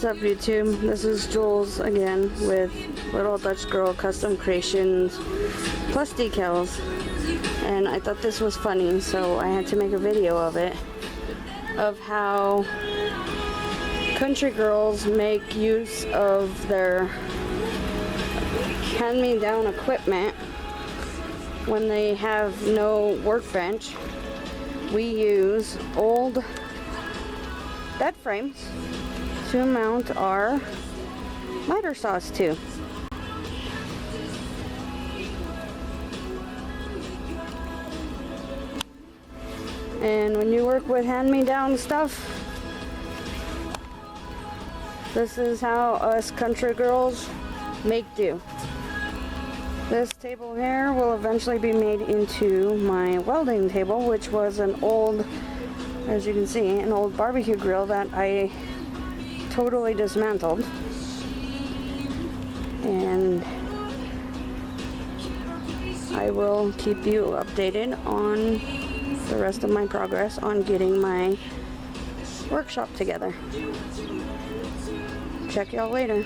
What's up, YouTube? This is Jules again with Little Dutch Girl Custom Creations plus decals, and I thought this was funny, so I had to make a video of it, of how country girls make use of their hand-me-down equipment when they have no workbench. We use old bed frames to mount our miter saws to. And when you work with hand-me-down stuff, this is how us country girls make do. This table here will eventually be made into my welding table, which was an old, as you can see, an old barbecue grill that I totally dismantled. And I will keep you updated on the rest of my progress on getting my workshop together. Check y'all later.